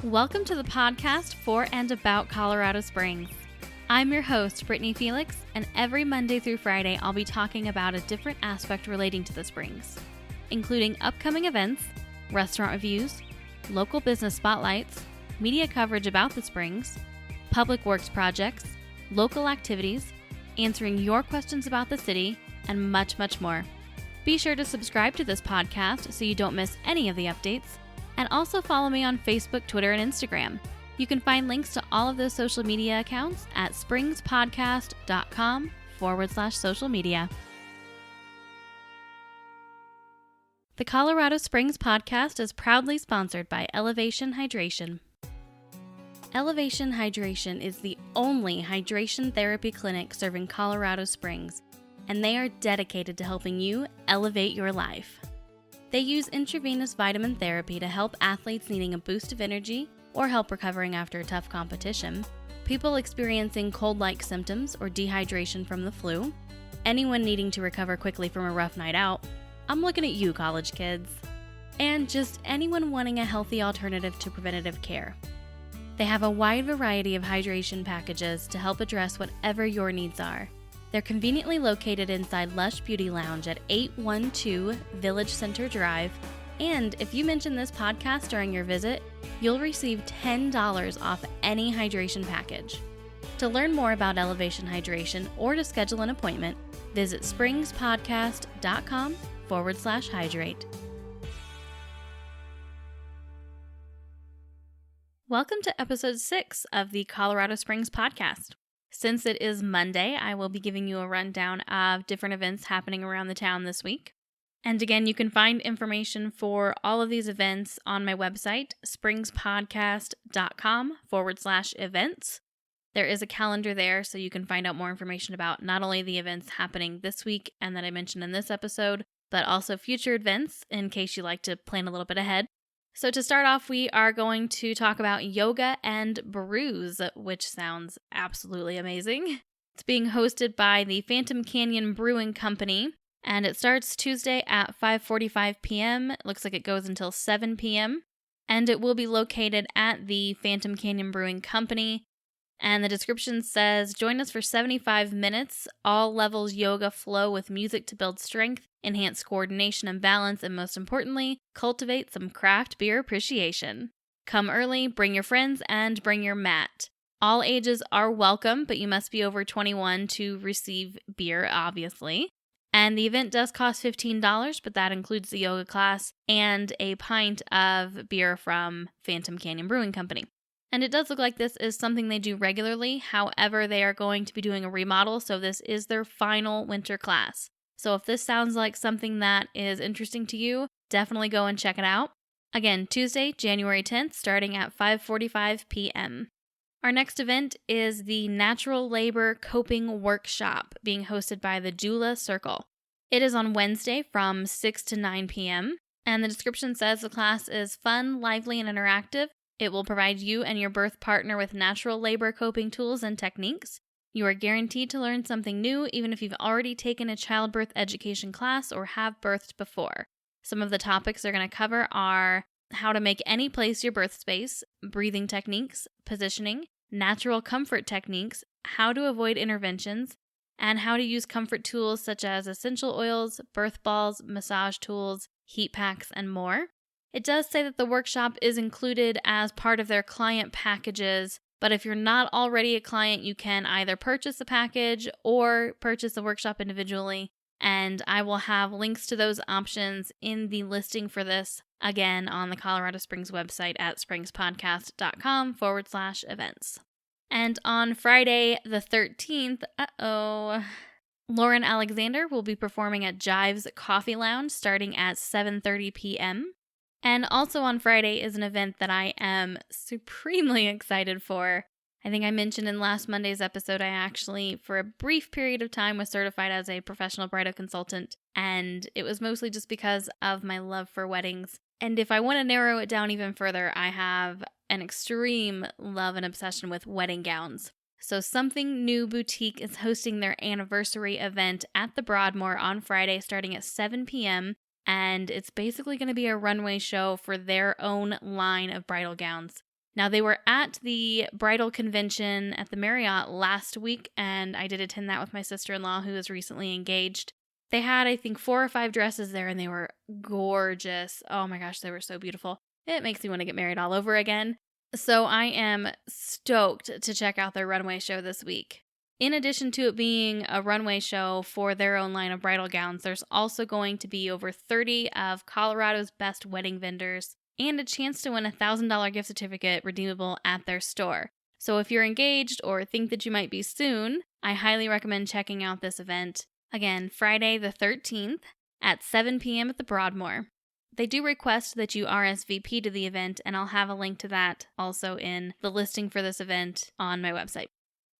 Welcome to the podcast for and about Colorado Springs. I'm your host, Brittany Felix, and every Monday through Friday I'll be talking about a different aspect relating to the Springs, including upcoming events, restaurant reviews, local business spotlights, media coverage about the Springs, public works projects, local activities, answering your questions about the city, and much, much more. Be sure to subscribe to this podcast so you don't miss any of the updates, and also follow me on Facebook, Twitter, and Instagram. You can find links to all of those social media accounts at springspodcast.com/social media. The Colorado Springs podcast is proudly sponsored by Elevation Hydration. Elevation Hydration is the only hydration therapy clinic serving Colorado Springs, and they are dedicated to helping you elevate your life. They use intravenous vitamin therapy to help athletes needing a boost of energy or help recovering after a tough competition, people experiencing cold-like symptoms or dehydration from the flu, anyone needing to recover quickly from a rough night out. I'm looking at you, college kids. And just anyone wanting a healthy alternative to preventative care. They have a wide variety of hydration packages to help address whatever your needs are. They're conveniently located inside Lush Beauty Lounge at 812 Village Center Drive, and if you mention this podcast during your visit, you'll receive $10 off any hydration package. To learn more about Elevation Hydration or to schedule an appointment, visit springspodcast.com/hydrate. Welcome to episode 6 of the Colorado Springs podcast. Since it is Monday, I will be giving you a rundown of different events happening around the town this week. And again, you can find information for all of these events on my website, springspodcast.com/events. There is a calendar there, so you can find out more information about not only the events happening this week and that I mentioned in this episode, but also future events in case you like to plan a little bit ahead. So to start off, we are going to talk about yoga and brews, which sounds absolutely amazing. It's being hosted by the Phantom Canyon Brewing Company, and it starts Tuesday at 5:45 p.m. It looks like it goes until 7 p.m., and it will be located at the Phantom Canyon Brewing Company. And the description says, join us for 75 minutes, all levels yoga flow with music to build strength, enhance coordination and balance, and most importantly, cultivate some craft beer appreciation. Come early, bring your friends, and bring your mat. All ages are welcome, but you must be over 21 to receive beer, obviously. And the event does cost $15, but that includes the yoga class and a pint of beer from Phantom Canyon Brewing Company. And it does look like this is something they do regularly. However, they are going to be doing a remodel, so this is their final winter class. So if this sounds like something that is interesting to you, definitely go and check it out. Again, Tuesday, January 10th, starting at 5:45 p.m. Our next event is the Natural Labor Coping Workshop, being hosted by the Doula Circle. It is on Wednesday from 6 to 9 p.m., and the description says the class is fun, lively, and interactive. It will provide you and your birth partner with natural labor coping tools and techniques. You are guaranteed to learn something new, even if you've already taken a childbirth education class or have birthed before. Some of the topics they're going to cover are how to make any place your birth space, breathing techniques, positioning, natural comfort techniques, how to avoid interventions, and how to use comfort tools such as essential oils, birth balls, massage tools, heat packs, and more. It does say that the workshop is included as part of their client packages, but if you're not already a client, you can either purchase a package or purchase the workshop individually, and I will have links to those options in the listing for this, again, on the Colorado Springs website at springspodcast.com/events. And on Friday the 13th, Lauren Alexander will be performing at Jive's Coffee Lounge starting at 7:30 p.m., And also on Friday is an event that I am supremely excited for. I think I mentioned in last Monday's episode, I actually, for a brief period of time, was certified as a professional bridal consultant, and it was mostly just because of my love for weddings. And if I want to narrow it down even further, I have an extreme love and obsession with wedding gowns. So Something New Boutique is hosting their anniversary event at the Broadmoor on Friday starting at 7 p.m., and it's basically going to be a runway show for their own line of bridal gowns. Now, they were at the bridal convention at the Marriott last week, and I did attend that with my sister-in-law who is recently engaged. They had, I think, 4 or 5 dresses there, and they were gorgeous. Oh my gosh, they were so beautiful. It makes me want to get married all over again. So I am stoked to check out their runway show this week. In addition to it being a runway show for their own line of bridal gowns, there's also going to be over 30 of Colorado's best wedding vendors and a chance to win a $1,000 gift certificate redeemable at their store. So if you're engaged or think that you might be soon, I highly recommend checking out this event. Again, Friday the 13th at 7 p.m. at the Broadmoor. They do request that you RSVP to the event, and I'll have a link to that also in the listing for this event on my website.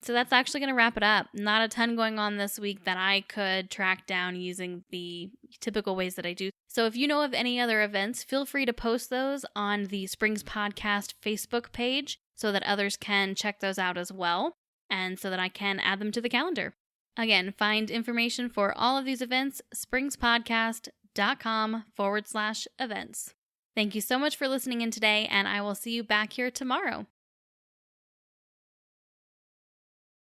So that's actually going to wrap it up. Not a ton going on this week that I could track down using the typical ways that I do. So if you know of any other events, feel free to post those on the Springs Podcast Facebook page so that others can check those out as well, and so that I can add them to the calendar. Again, find information for all of these events, springspodcast.com/events. Thank you so much for listening in today, and I will see you back here tomorrow.